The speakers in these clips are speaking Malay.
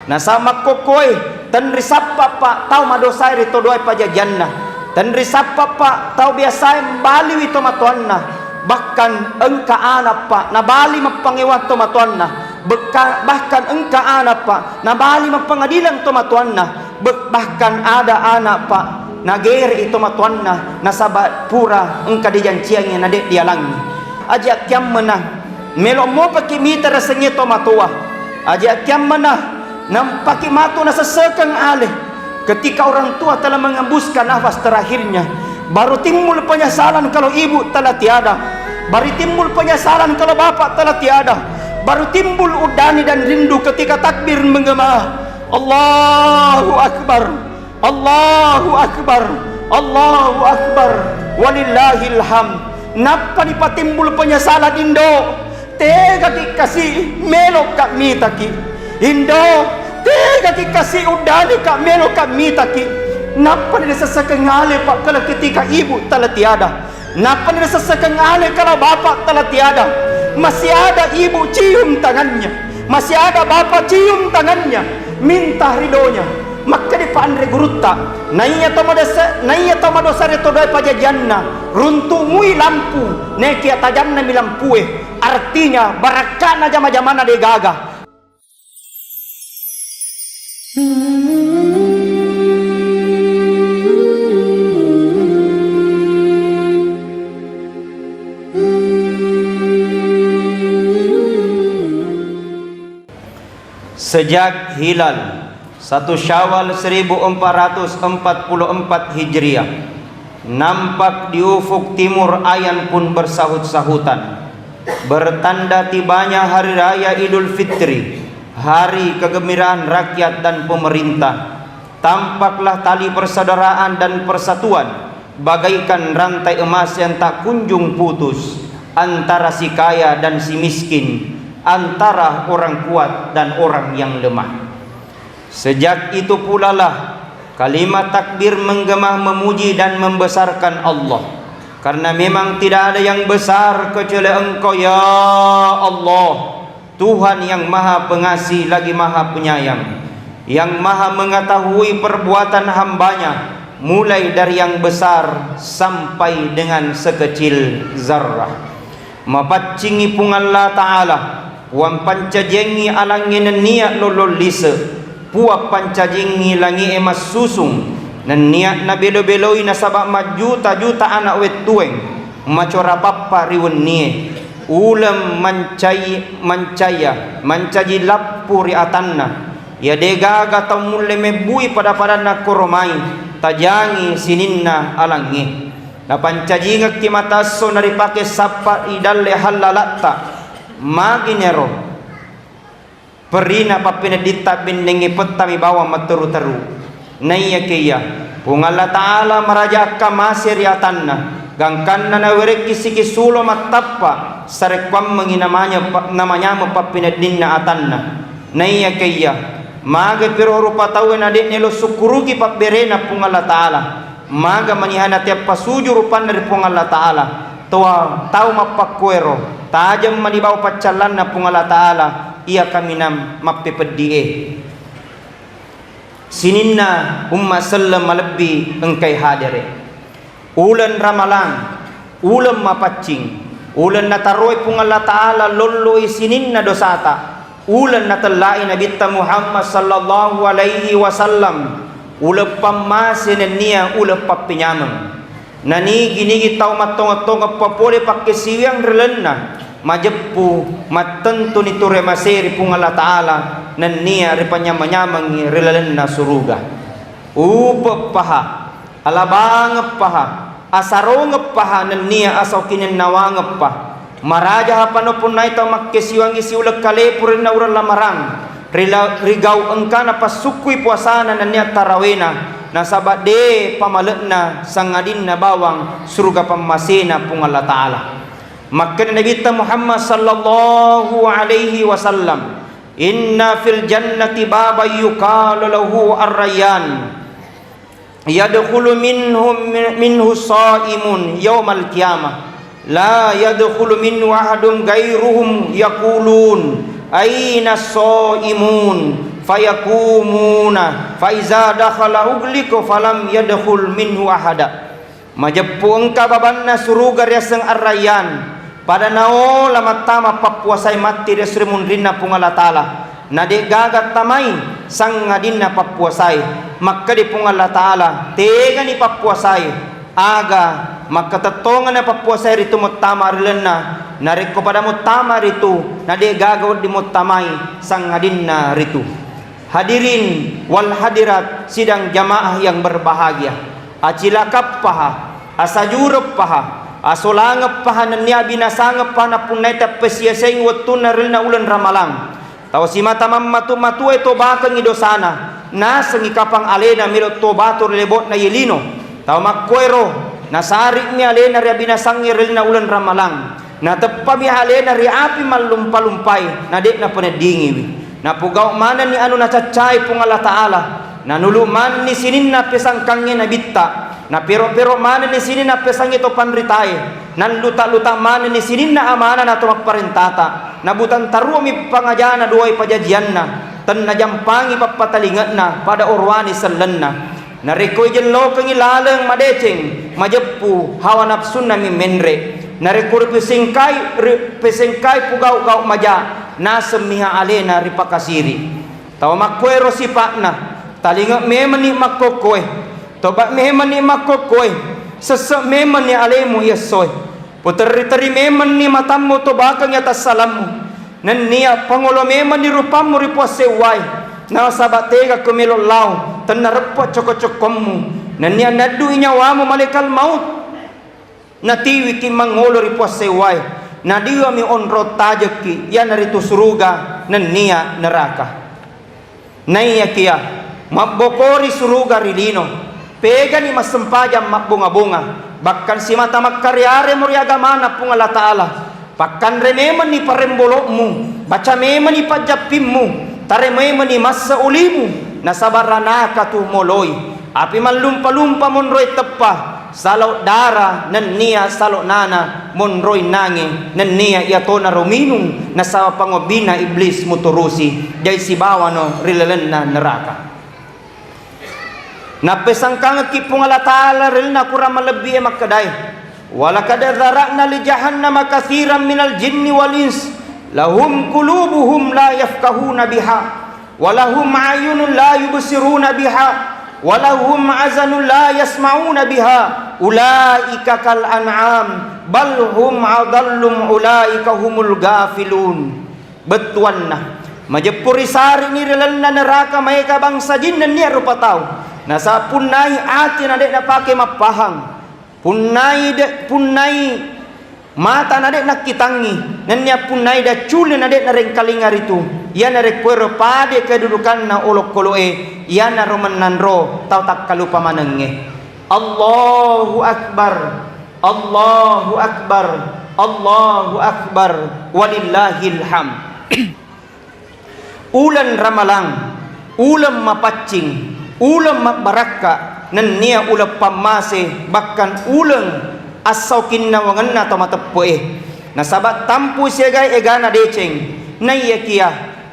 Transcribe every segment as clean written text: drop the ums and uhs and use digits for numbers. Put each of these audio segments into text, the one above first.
Nasama kokoi tenri sappa pa tau madosai rito doai pajajanna. Tenri sappa pa tau biasai bali wito matuanna. Bahkan engka anak pa nabali mapangewan to matuanna. Bahkan engka anak pa nabali mapangadilan to matuanna. Bahkan ada anak pa nagere ito matuanna nasabat pura engka dijanciangnya nadek dialangi. Ajak kiam menang melok mo pakimita rasanya to matua. Ajak kiam menang nampaki matu nasasekang alih. Ketika orang tua telah mengembuskan nafas terakhirnya, baru timbul penyesalan kalau ibu telah tiada. Baru timbul penyesalan kalau bapak telah tiada. Baru timbul udani dan rindu ketika takbir menggema Allahu Akbar, Allahu Akbar, Allahu Akbar, walillahil hamd. Napa dipatimbul penyesalan Indo? Tega kasih melok kak mitaki Indo, tega kasih udani kak melok kak mitaki. Napa disesakan ngale pak kalau ketika ibu telah tiada? Napa disesakan ngale kalau bapak telah tiada? Masih ada ibu cium tangannya, masih ada bapak cium tangannya, minta ridonya. Maka di pandre gurutta naiya tomadosa reto doi pajajanna runtungui lampu neki atajanna mi lampue. Artinya barakana jama-jamana de gaga. Sejak hilal 1 Syawal 1444 Hijriah nampak di ufuk timur ayan pun bersahut-sahutan, bertanda tibanya hari raya Idul Fitri, hari kegembiraan rakyat dan pemerintah. Tampaklah tali persaudaraan dan persatuan bagaikan rantai emas yang tak kunjung putus antara si kaya dan si miskin, antara orang kuat dan orang yang lemah. Sejak itu pula lah kalimat takbir menggema memuji dan membesarkan Allah, karena memang tidak ada yang besar kecuali Engkau ya Allah, Tuhan yang maha pengasih lagi maha penyayang, yang maha mengetahui perbuatan hambanya, mulai dari yang besar sampai dengan sekecil zarrah. Mapacingi pung Allah Ta'ala wan pancajengi alangin niat lolol lise puak pancajingi langi emas susung nan niat na belo-beloi na sabak majuta-juta anak wet tueng macora pappa riwen nie ulam mancaji lapuri atanna ya degaga tau mulle mebui pada na koromai tajangi sininna alangi na pancajingak ti matasso na ripake sapa idalle halalatta maginero perina papinadita bindengi petami bawa maturu-teru naiya keya kung Allah Ta'ala maraja kamasiriatanna gangkan na nawerek kisiki sulo matappa sarekwam namanya mapapinadin na atanna naiya keya maga pero rupa tawin adit nilo sukurugi paberena kung Allah Ta'ala maga manihana tiap pasuju rupan dari kung Allah Ta'ala tuwa tau mapakwero tajam manibaw pacalan na kung Allah Ta'ala ia kami nam mapipedie sininna umma sallam malebbi engkai hadire ulan ramalan ulam mapacing ulan nataroi pung Allah Ta'ala lolloi sininna dosata ulan natalai Nabi Muhammad sallallahu alaihi wasallam ulap pamasin niya ulap papinyamang nani gini tau matong-tong papole pakai siwang relenna majepu matentu ni ture maseri pung Allah Ta'ala nan niya ripanyamanyamang rilalenna suruga upa paha alabang paha asarong paha nan niya asaw kinin nawang pa maraja hapanopon na ito makkesiwang isiulag kalepurin na uran lamarang rigaw engka na pasukoy puasana nan niya tarawena nasabat de pamalet na sangadin na bawang suruga pamasena pung Allah Ta'ala. Maka Nabi Muhammad sallallahu alaihi wasallam inna fil jannati baba yuqalu lahu ar-rayyan yadkhulu minhu shaimun yaumal qiyamah la yadkhulu minhu ahadun ghairuhum yaqulun aina shaimun fayakumuna fa iza dakhala ugliku falam yadkhul minhu ahada. Majepu engka babanna suruga riaseng arrayan pada nao lama tama papuasai mati resrimun rinna pungala taala nade gagat tamai sang ngadinna papuasai maka di pungala taala tega ni papuasai aga maka tetongan na papuasai ritu mutama rilena nariko pada mutama ritu nade gagawad di mutamai sang ngadinna ritu. Hadirin wal hadirat sidang jamaah yang berbahagia, acilakap paha asajurep paha asolangep paha nanya binasangep paha na puneta pesiaseng watun na rilna ulan ramalang tawa si mata mamatu matu ito bakang idosana na sengikapang alena milo tobator lebot na yelino tawa makwero nasarik mi alena ria binasang rilna ulan ramalang na tepa mi alena ria api malumpalumpay na dek na panedingi na pugaw mana ni anu na cacay pungala taala na nuluman ni sinin na pesang kangin na bitta na pero mana ni sinin na pesang ito panritay nan luta mana ni sinin na amana na tumagparentata na butan taruo mi pangajana duay pajajian na tan na jampangi papatalingat na pada orwani sallan na narikoy jello kang ilalang madeceng majepu hawa nafsun na mi menre narikoy pesengkay pugaw maja na semiha alena ripakasiri tawa makwero sipak na talinga meman ni makokoy toba meman ni makokoy sesek meman ni alemu yasoy puteri meman ni matamu tobakang atas salamu nan niya pangulo meman ni rupamu ripuaseway na sabatega kumilo law tan narepot cokok-cokkommu nan niya nadu inyawamu malikal maut natiwi ki mangulo ripuaseway na diwa mi onro tajaki yan narito suruga nan niya neraka naiya kia mabokori suruga rilino pega ni masempajam mabunga-bunga bahkan si mata makaryare muriagamana pungala taala pakan rememan ni parembolokmu baca meman ni pajapimmu tare meman ni masa ulimu nasabarana katu moloi api malumpa-lumpa monroy tepa salau dara nan niya salau nana monroy nange nan niya iato na ruminung na sa pangobina iblis muturusi jay sibawano rilalen na neraka napesang kang kipungala taala ril na kurang malebi makaday wala kadadharakna li jahannama kathiran minal jinni wal ins lahum qulubuhum la yafqahuna biha walahum ayunun la yubsiruna biha walahum azanun la yasma'una biha ulaika kal an'am bal hum adallum ulaika humul gafilun betuanna majepuri sari ni relanna neraka mereka bangsa jin dan niya rupa tau nasa punai ati na dek na pake mapahang punai mata na dek na kitangi nan niya punai da chuli na dek na rengkalingar itu yan na rekwero pade kedudukan na olok koloe yan na roman nanro tau tak kalupa manenge Allahu Akbar Allahu Akbar Allahu Akbar walillahil ham ulan ramalang ulam mapacing ulam mabaraka nan niya ulam pamase bahkan ulang asaukin na wangan na tomatepoe nasabat tampu siya egana deceng naiya kia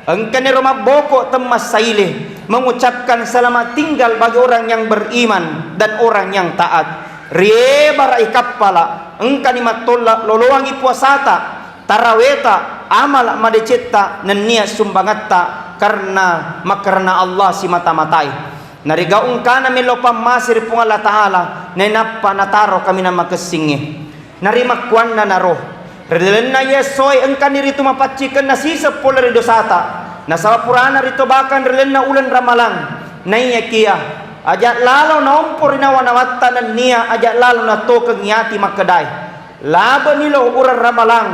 engkau maboko temas saile mengucapkan selamat tinggal bagi orang yang beriman dan orang yang taat rie barai kapala engkau ni matolak loloangi puasata taraweta amal madecetta nenia sumbangatta karena makarna Allah si mata-matai nariga ungkana melopam masir pungala taala nenapa nataro kami na makesingi narimakwan na naro redelen na yesoy engkau nirito mapacikan nasisa pola ridosata nasawapurana rito bakan relen na ulan ramalang naiya kia ajak lalo na umpur na wanawata na niya ajak lalo na to kengyati makaday laba nilo uran ramalang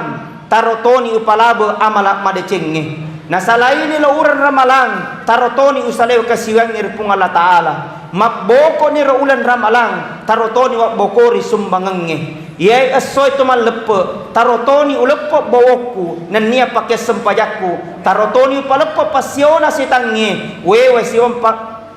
tarotoni upalabo amalak madecengi nasalay nilo uran ramalang tarotoni usalew kasiwang irpungala taala maboko niro ulan ramalang tarotoni wak bokori sumbangange yay asoy tumalepo tarotoni ulepo bawokku nan niya pakai sempajakku tarotoni upalepo pasiona sitangi wewe siwang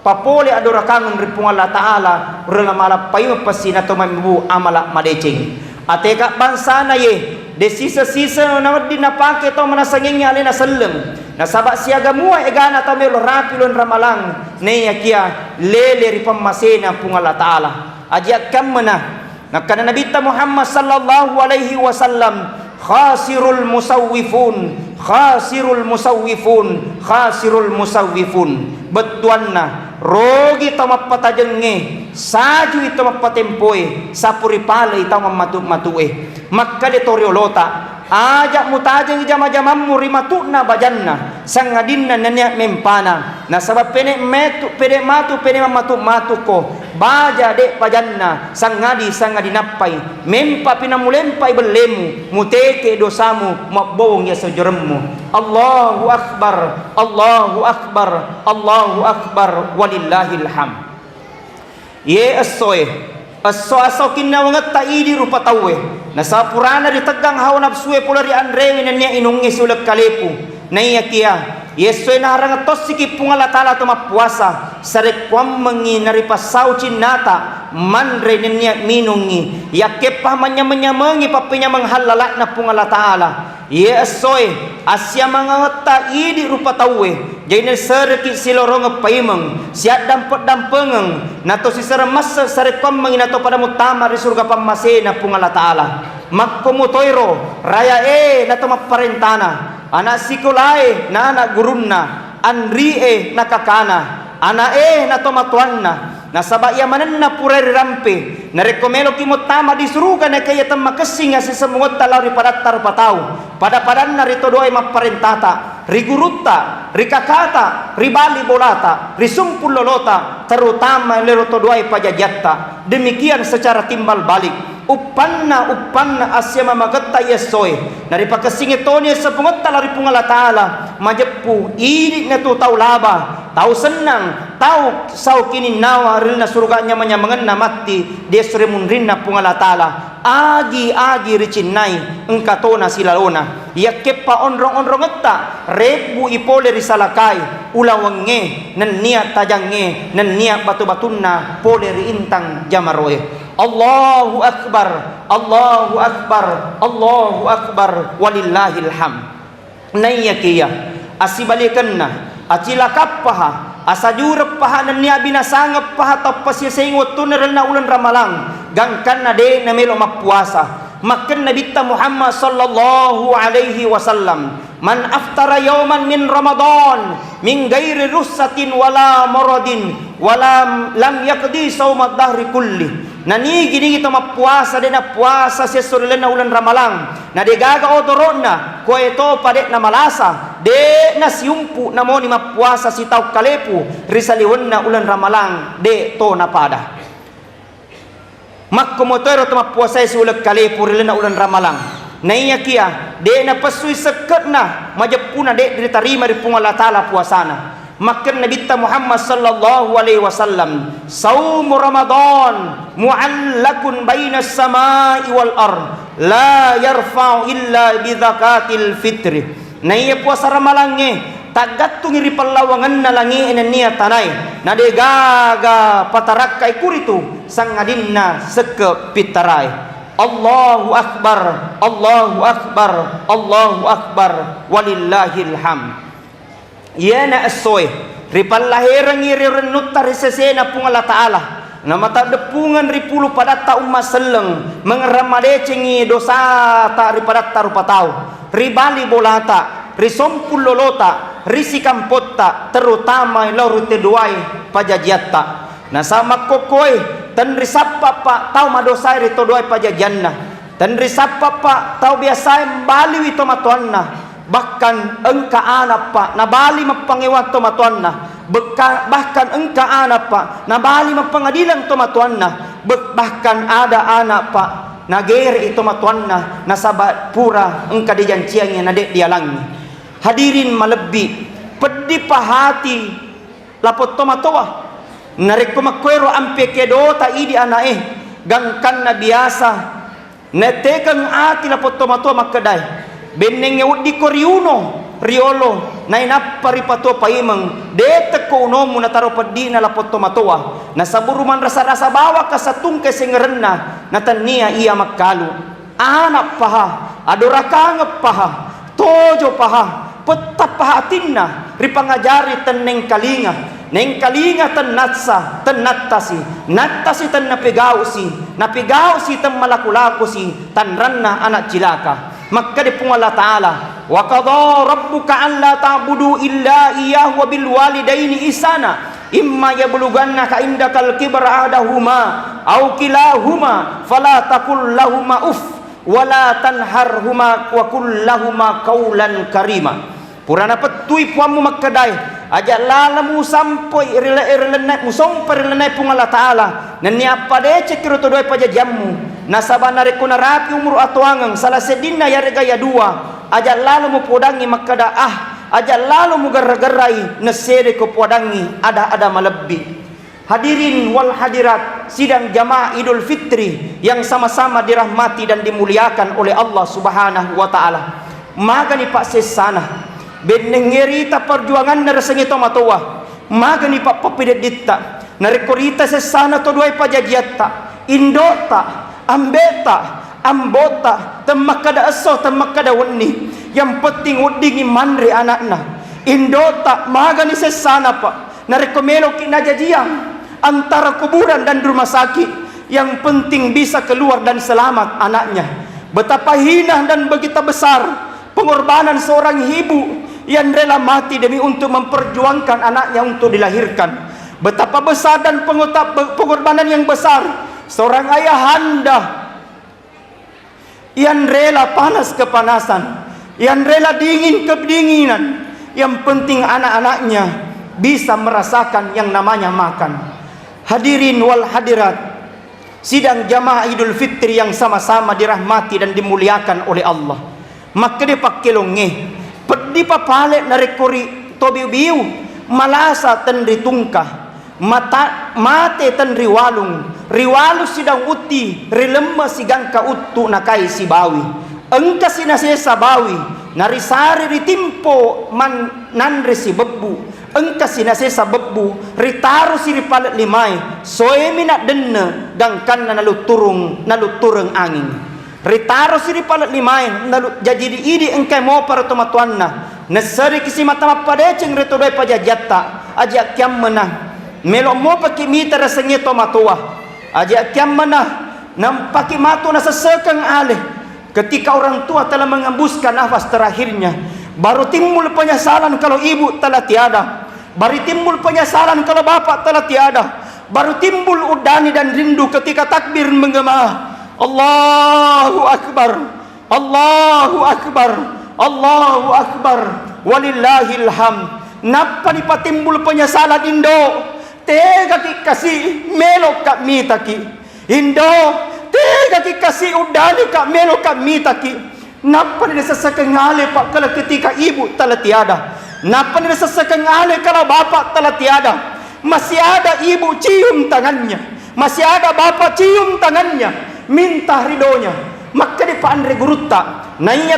papole adorakangon ripungala taala uramala payo pasina tumambu amalak madeceng ateka bangsa na ye de sisa-sisa na di napake to manasanging alena salem Nasaba siaga mua egana ta melo rapilon ramalang neya kia lele ri pamasena pung Allah Taala ajak kamana nakana Nabi Muhammad sallallahu alaihi wasallam khasirul musawwifun khasirul musawwifun khasirul musawwifun betuanna rogi tama patajenge saju itu mapatempoe sapuri pale ita matue makka de toriolota ajak mutajeng jama-jamam murimatuna bajanna sangadinna nanya mempana na sabab pene metu pede matu pede matu ko baja de bajanna sangadi nappai mempa pinamulempai belemu muteke dosamu mabong ya sejuremmu Allahu akbar Allahu akbar Allahu akbar walillahil ham ye asoe aso kinna wangat taidi rupa tawe na sa purana ditegang hawa nafsue pula ri andrewi nanya inungi sulek kalepu naya kia yesoe na harang tos siki pungala tala tuma puasa sarek kwam mengi naripa saucin nata mandre nanya minungi yakepah manya-mengi papinya menghalalak na pungala taala ye asoe asya mangata idi rupa tawe jaine sereki silorong paimeng siat dampet-dampengeng nato si seremas sarek kwam mengi nato pada mutama di surga pamasena pungala taala makkomutoiro raya nato maparentana anak sikulai na anak gurunna anri nakakana anak nato matuanna nasaba iya manenna purari rampe narekomelo kimutama disuruga na kaya tamakasing si semungot talaw ri padattar patao pada-padan na rito doay maparentata rigurutta rikakata ribali bolata risumpul lolota terutama leroto doay pajajatta demikian secara timbal balik upanna asya mamagatta yesoy nari pakasing ito niya sa pungot talari pungala taala majepu ini na tu tau laba tau senang tau sau kininawa ril na surga niya manyamangan na mati desremun rin na pungala taala agi ricinay engkatona silalona yakepa onrong etta rebu ipole risalakay ulawange nan niya tajange nan niya batu-batunna pole ri intang jamaroe Allahu akbar Allahu akbar Allahu akbar walillahil ham nayyakiya asibalikanna acilakappaha asajurep paha nan niya binasangep paha tapasya saingot tuneral na ulan ramalang gangkan na de na melo mapuasa makan Nabi Muhammad sallallahu alaihi wasallam man aftara yawman min Ramadan min ghairi russatin wala maradin wala lam yaqdi sawmad dahri kulli nani gini kita mapuasa de na puasa sesulen na ulan ramalang na de gaga odoron na ko ito padet na malasa de na siumpu na mo ni mapuasa si tau kalepu risaliwan na ulan ramalang de to na pada makkomotero to mapuasa si ulan kalepu rilen na ulan ramalang naiya kia de na pasui seket na majapuna de ditarima di pungala taala puasana makan Nabi Muhammad sallallahu alaihi wasallam saum Ramadan mu'allakun bainas samai wal ard la yarfa'u illa bi zakatil fitri naiya puasa ramalange tagattung iri pallawangan na langi niya tanay na de gaga patarakay kuritu sangadinna seke pitaray Allahu akbar Allahu akbar Allahu akbar walillahil ham yana asoy ripallahirang irirenutta risesena pungala taala na matadepungan ripulu padatta umma selleng mengramadeceng dosa ta ripadatta rupatau ribali bolata risompul lolota risikampota terutama lorute duai pajajiatta na sama kokoi tan risappa pa tau madosai rito duai pajajanna tan risappa pa tau biasa bali wito matuanna bahkan engka anak pa nabali mapangiwan tomatuan na bahkan engka anak pa nabali mapangadilang tomatuan na bahkan ada anak pa nagere ito matuan na nasabat pura engka dijanciangnya nadek dialangi hadirin malebi pedih pahati lapot tomatoa narik kumakwero ampe kedo ta idi anae gangkan na biasa netekang ati lapot tomatoa makadai beneng yudi koriuno riolo na inapari pato paimeng dete ko uno mo nataro padi na lapot tomatoa na saburuman rasa-rasa bawa kasatung kesengerenna na tania iya magkalu anak paha adorakang paha tojo paha petapa hatinna ripangajari ten neng kalinga ten nattasi ten napigausi ten malakulakusi tan ranna anak cilaka. Maka di Allah Ta'ala, wa qadha rabbuka an la ta'budu illa iyyahu wa bil walidaini ihsana imma yablughannaka indakal kibra ahaduhuma aw kilahuma fala taqul lahumā uff wa la tanharhuma wa qul lahumā qawlan karima. Purana petui puamu makadai aja lalamu sampai irlenai musong perlenai pung Allah Ta'ala nani apa de cekiro to doi paja jammu nasabana rekuna rapi umur atuangang salah sedina ya regaya dua aja lalu mu podangi makada aja lalu mu gergerai nesere ko podangi ada malebbi. Hadirin wal hadirat sidang jamaah Idul Fitri yang sama-sama dirahmati dan dimuliakan oleh Allah Subhanahu wa Ta'ala. Magani Pak Sesana benengerita perjuangan narsengito matoa magani Pak Papidedita narekorita sesana to duai pajajiatta indota ambota temakada aso temakada wani yang penting udingi manri anakna indota magani sesana Pak narekomelo kinajajiang antara kuburan dan rumah sakit yang penting bisa keluar dan selamat anaknya. Betapa hina dan begitu besar pengorbanan seorang ibu yang rela mati demi untuk memperjuangkan anaknya untuk dilahirkan. Betapa besar dan pengorbanan yang besar seorang ayahanda yang rela panas kepanasan, yang rela dingin kedinginan, yang penting anak-anaknya bisa merasakan yang namanya makan. Hadirin wal hadirat sidang jamaah Idul Fitri yang sama-sama dirahmati dan dimuliakan oleh Allah. Maka dia pakilonge di papale narekori tobi biu malasa ten ritungka mate ten riwalu sidang uti rilemma sigangka uttu nakai si bawi engka sinasesa bawi narisari ritimpo man nanre si bebu engka sinasesa bebu ritaru si ripalet limai soe minat denne dangkan naluturung angin ritaro siri palat limain nalu jadi idi engkai mau para tomatuanna nesari kisi mata mapadeceng reto doi pajajatta aja kiam menah melo mo paki mita rasanya tomatua aja kiam menah nampaki matu nasesekang alih ketika orang tua telah mengembuskan nafas terakhirnya baru timbul penyesalan kalau ibu telah tiada, baru timbul penyesalan kalau bapak telah tiada, baru timbul udani dan rindu ketika takbir menggema Allahu Akbar, Allahu Akbar, Allahu Akbar, walillahil hamd. Napa dipatimbul penyesalan Indo? Tega ki kasih melok kak mitaki. Indo, tega ki kasih udani kak melok kak mitaki. Napa disesakengale pak kalau ketika ibu telah tiada? Napa disesakengale kalau bapak telah tiada? Masih ada ibu cium tangannya, masih ada bapak cium tangannya. Minta ridonya maka di pandre gurutta naiya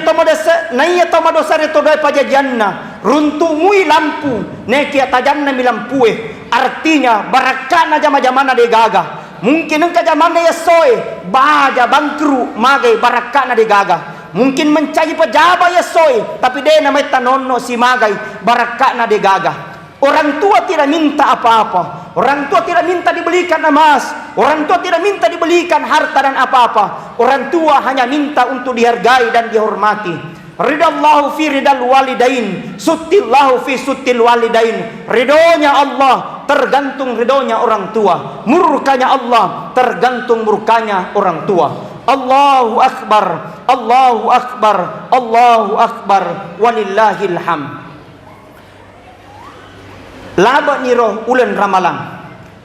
tomadosa reto dai pajajanna runtungui lampu neki atajanna milampue artinya barakana jama-jamana de gaga mungkin engka jamana ya soe baja bangkru magai barakana de gaga mungkin mencari pejaba ya soe tapi de namai tanono si magai barakana de gaga. Orang tua tidak minta apa-apa. Orang tua tidak minta dibelikan emas. Orang tua tidak minta dibelikan harta dan apa-apa. Orang tua hanya minta untuk dihargai dan dihormati. Ridallahu fi ridal walidain, sutillahu fi sutil walidain. Ridhonya Allah tergantung ridhonya orang tua. Murkanya Allah tergantung murkanya orang tua. Allahu Akbar, Allahu Akbar, Allahu Akbar, walillahil hamd. Laba niro ulen ramalang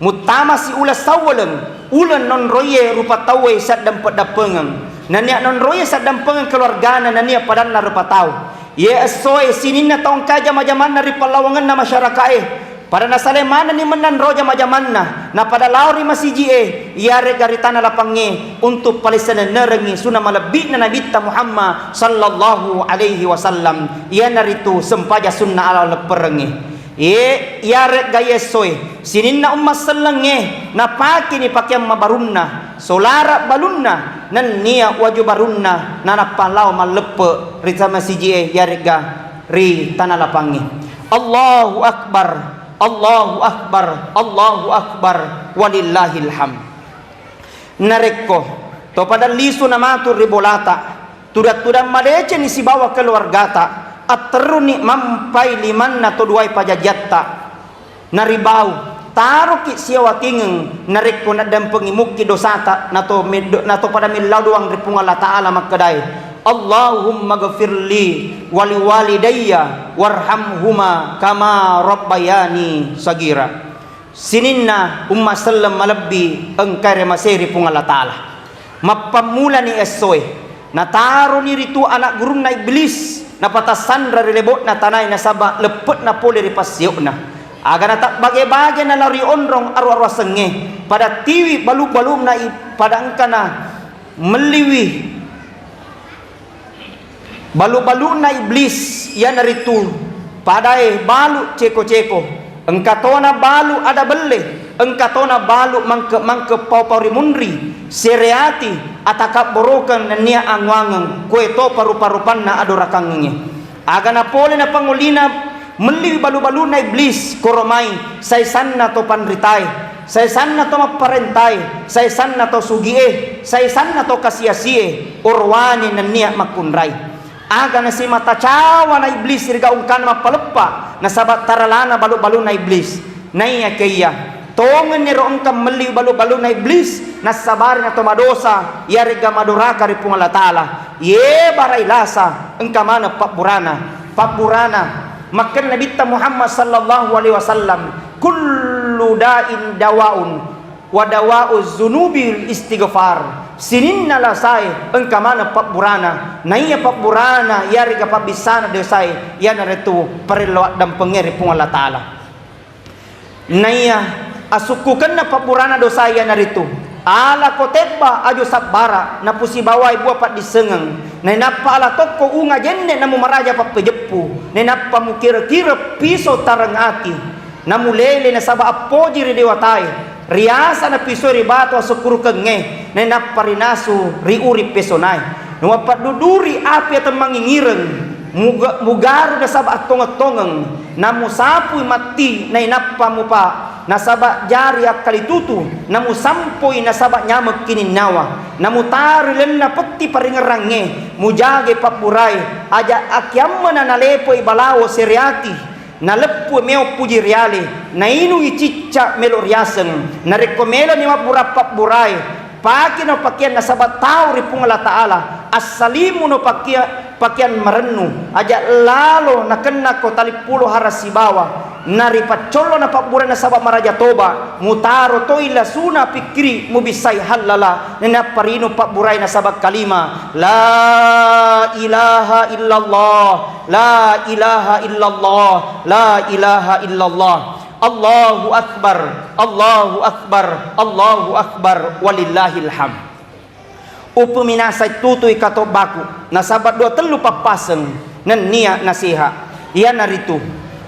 mutama si ulas sawaleng ulen non roye rupa tawe sadam padapengang nania non roye sadam pengang keluargana nania padan na rupa tau ye asoe sinina taong kaja majaman na ripa lawangan na masyarakat pada nasale mana ni menan roja majamanna na pada lauri masiji yare garitana lapange untuk palisana nerengi sunah malabit na nabita Muhammad sallallahu alaihi wasallam ia naritu sempaja sunnah ala leperengi yare gaya soy sininna umma selenge napaki ni pakyam mabarunna solara balunna nan nia waju barunna nana palau malepe ritama siji yare ga ri tanah lapangi. Allahu akbar, Allahu akbar, Allahu akbar, walillahil hamd. Narekko to pada lisu namatur ribolata tudat-tudat madece ni si bawa keluargata at teruni mampai liman na to duai pajajatta naribau taruh ki siawa tingeng narekko na dampengi muki dosata nato pada milau doang ripunga Allah Ta'ala makadai. Allahumma ghafirli wali walidayya warhamhuma kama rabbayani sagira. Sininna umma sallam malabbi engkare maseri pung Allah Ta'ala mapamula ni esoy nataro ni ritu anak gurung na iblis na patasandra rilebot na tanay na saba lepet na poli ripasyo na aga na tak bagai-bagai na lari onrong arwa-arwa senge pada tiwi balum-balum na pada engka na meliwi balu-balu na iblis yan na ritu padai balu ceko-ceko engkatona balu ada bele engkatona balu mangke pau-pau rimunri sereati atakap borokan na niya angwangang kue to paru-parupan na adorakangnya aga na pole na pangulina meli balu-balu na iblis koromai saisan na to panritay saisan na to maparentay saisan na to sugie saisan na to kasiasie orwani na niya makunray aga na si matacawa na iblis rigaung kan mapalepa na sabat taralana balu-balu na iblis naiya kaya tongen ni roong kam meli balu-balu na iblis na sabar na to madosa yariga maduraka ripung Allah Ta'ala ye baray lasa engka mana pakburana makan Nabi Muhammad sallallahu alaihi wasallam kullu da'in dawaun wa dawa'u zunubil istighfar sininna lasai engka mana pakburana naiya pakburana yariga pabisana desai yana retu parelawat dan pengeri pung Allah Ta'ala naiya asukukan na pakburana dosa yana ritu ala koteba ajo sabara na pusi bawai buah pat disengang na napa ala toko unga jenne namu maraja pa pejepu na napa mu kira-kira piso tarangati namu lele na saba apoji ri dewatai riasa na piso ri batu asukuru kenge na napa rinasu ri uri pesonai na wapat duduri api atau mangingireng mugaru na saba atong-atongeng namu sapu mati na napa mu pa nasaba jari akali tutu namu sampoi nasaba nyamek kini nawa namu tari lenna peti paringerange mujage papurai aja akyamma na nalepoi balawo seriati nalepu meo puji riale na inu icicca melo riasen na rekomelo ni mapura papurai paki no pakian nasaba tau ripung Allah Ta'ala asalimu no pakian merennu aja lalo na kena ko talipulo harasi bawa nari pacolo na pakbura na sabab maraja toba mutaro toila suna pikri mubisai halala na parino pakburai na sabab kalima la ilaha illallah la ilaha illallah la ilaha illallah Allahu akbar Allahu akbar Allahu akbar walillahil hamd. Upuminasay tutoy katobaku na sabat dua telu papaseng nan niya nasiha iya narito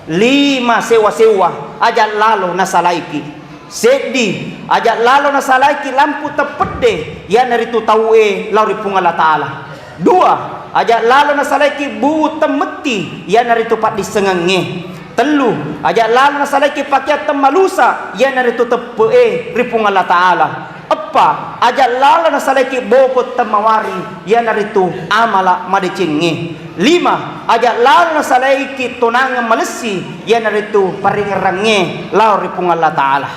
5 sewa-sewa ajak lalo nasalaiki sedi ajak lalo nasalaiki lampu tepede ya narito taue lauri pung Allah Ta'ala 2 ajak lalo nasalaiki bu temeti ya narito pat disengenge 3 ajak lalo nasalaiki pakai temalusa ya narito tepe ripung Allah Ta'ala 4 ajak lalo nasalaiki bokot temawari ya narito amala madecenge 5 ajak lalo nasalaiki tunangan malesi ya narito paringerange lauri pung Allah Ta'ala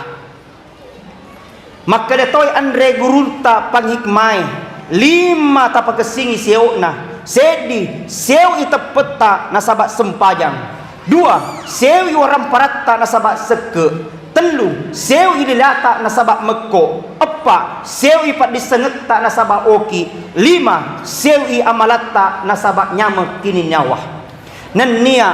maka detoy andre gurunta panghikmay 5 tapakesingi seuna sedi seu itepeta nasabak sempajang 2 seu orang paratta nasabak seke 3 seu ililata nasabak mekko 4 seu ipat disengeta nasabak oki 5 seu i amalata nasabak nyamek kini nyawa nan nia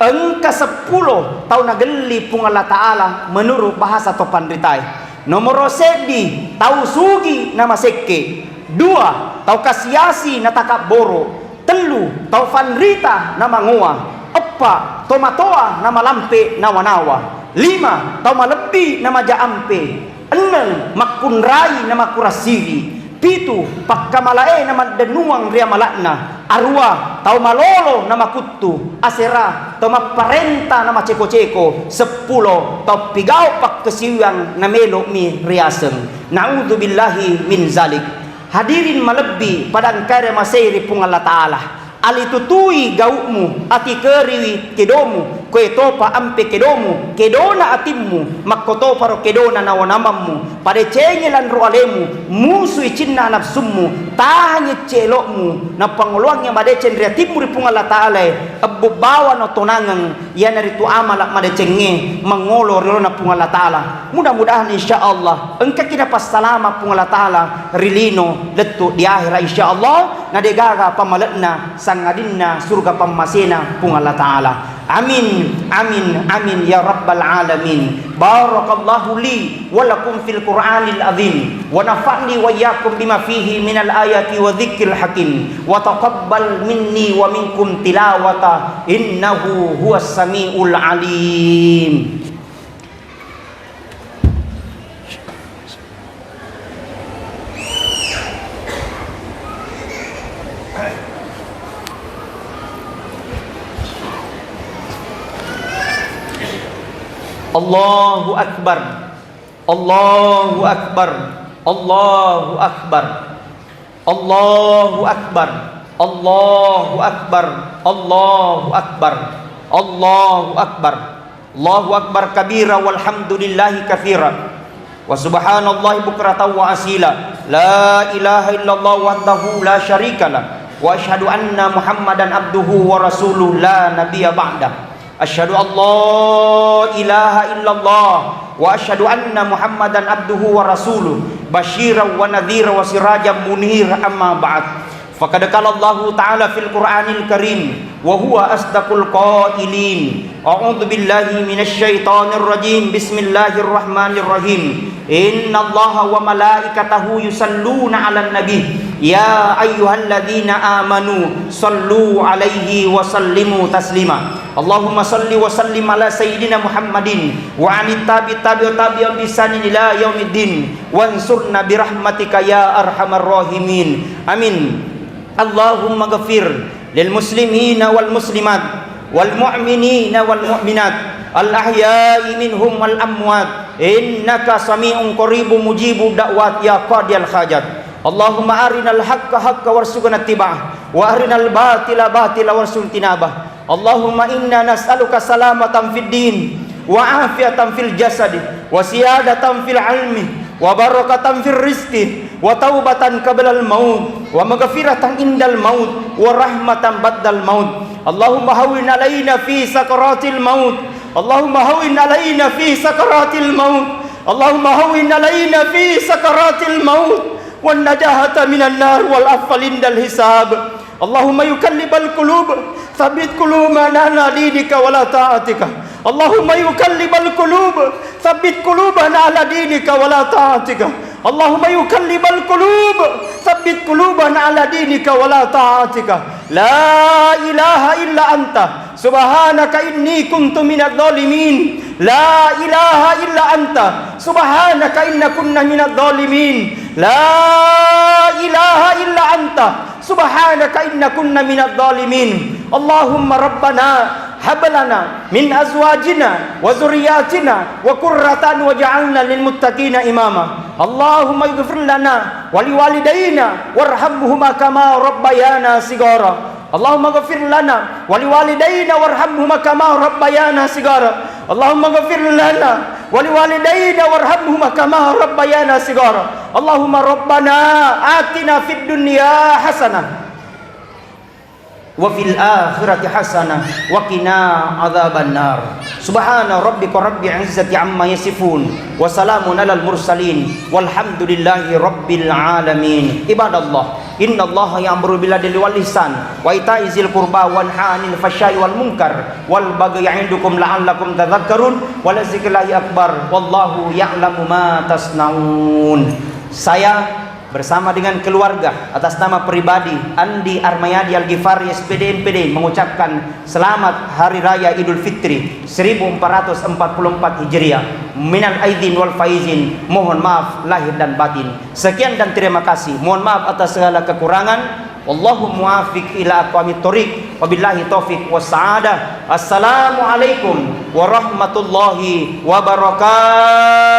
engka 10 tahun nageli pung Allah Ta'ala menurut bahasa topan ritai nomor sedi tau sugi nama seke 2 tau kasiasi natakap boro 3 tau fanrita nama ngoa 4 tomatoa nama lampe nawa-nawa 5 tau malebi nama jaampe 6 makunrai nama kurasiri 7 pakkamalae nama denuang ria malakna arwah tau malolo nama kuttu asera tau maparenta nama ceko-ceko 10 tau pigau pak kesiwang na melo mi riaseng. Naudzubillahi min zalik. Hadirin malebbi padang kare masairi pung Allah Ta'ala ali tutui gaukmu ati keriwi kedomu kue topa ampe kedomu kedona atimmu makkoto paro kedona nawanamammu pada cengelan roalemu musuh cinna nafsummu tahanya celokmu na panguluangnya pada cendria timur pung Allah Ta'ala abu bawa no tonangang ya naritu amalak pada cenge mengolor na pung Allah Ta'ala. Mudah-mudahan insyaallah engka kita pas salama pung Allah Ta'ala rilino letu di akhirat insyaallah na degaga pamaletna sangadinna surga pamasena pung Allah Ta'ala. Amin amin amin ya rabbal alamin. Barakallahu li wa lakum fil Qur'anil azim wa nafa'ni wa iyyakum bima fihi minal ayati wa dzikril hakim wa taqabbal minni wa minkum tilawata innahu huwas samiul alim. Allahu akbar, Allahu akbar, Allahu akbar, Allahu akbar, Allahu akbar, Allahu akbar, Allahu akbar, Allahu akbar kabira walhamdulillahi katsira wa subhanallahi bukratan wa asila. La ilaha illallah wahdahu la syarikalah wa asyhadu anna Muhammadan abduhu wa rasuluh la nabiyya ba'dah. Asyhadu an la ilaha illallah wa asyhadu anna Muhammadan abduhu wa rasuluh basyiran wa nadhira wa sirajan munira amma ba'd. Faqad qala Allah Ta'ala fil Qur'anil Karim wa huwa asdaqul qailin. A'udzu billahi minasy syaithanir rajim. Bismillahirrahmanirrahim. Innallaha wa malaikatahu yusalluna 'alan nabi ya ayyuhalladzina amanu sallu 'alaihi wa sallimu taslima. Allahumma salli wa sallim ala sayyidina Muhammadin wa 'alal tabi'in bisanin ila yaumiddin wansurna birahmatika ya arhamar rahimin. Amin. Allahumma ghafir lil muslimina wal muslimat wal mu'minina wal mu'minat al ahya'i minhum wal amwat innaka sami'un qaribun mujibud da'wat ya qadiyal hajat. Allahumma arinal haqqa haqqa warzuqna ittiba'ah wa arinal batila batila warzuqna tinabah. Allahumma inna nas'aluka salamatan fid din wa afiatan fil jasad wa siyadatan fil ilmi wa barakatan fil rizqi wa taubatan qablal maut wa maghfiratan indal maut wa rahmatan ba'dal maut. Allahumma hawwin alaina fi sakaratil maut. Allahumma hawwin alaina fi sakaratil maut. Allahumma hawwin alaina fi sakaratil maut wan najahata minan nar wal afwal indal hisab. Allahumma yukallibal qulub tsabbit qulubana ala dinika wa la ta'atika. Allahumma yukallibal qulub tsabbit qulubana ala dinika wa la ta'atika. Allahumma yukallibal qulub tsabbit qulubana ala dinika wa la ta'atika. La ilaha illa anta subhanaka inni kuntu minadh dhalimin. La ilaha illa anta subhanaka inna kunna minadh dhalimin. La ilaha illa anta subhanaka inna kunna minadh dhalimin. Allahumma rabbana hab lana min azwajina wa dhurriyyatina wa qurratan waj'alna lil muttaqina imama. Allahumma ighfir lana wa liwalidayna warhamhuma kama rabbayana shighara. Allahumma ighfir lana wa liwalidayna warhamhuma kama rabbayana shighara. Allahumma ighfir lana wa liwalidayna warhamhuma kama rabbayana shighara. Allahumma rabbana atina fid dunya hasanah wa fil akhirati hasanah wa qina adzaban nar. Subhana rabbika rabbil izzati amma yasifun wa salamun alal mursalin walhamdulillahi rabbil alamin. Ibadallah, innallaha ya'muru bil adli wal ihsan wa ita'i dzil qurba wa yanha 'anil fahsya'i wal munkar wal baghi ya'idukum la'allakum tadhakkarun wa la dzikrullahi akbar wallahu ya'lamu ma tasnaun. Saya bersama dengan keluarga atas nama pribadi Andi Armayadi Al-Ghifari SPD MPD mengucapkan selamat Hari Raya Idul Fitri 1444 Hijriah. Minal aidin wal faizin, mohon maaf lahir dan batin. Sekian dan terima kasih. Mohon maaf atas segala kekurangan. Wallahu muwaffiq ila aqwamit thoriq. Wabillahi taufiq wassa'adah. Assalamualaikum warahmatullahi wabarakatuh.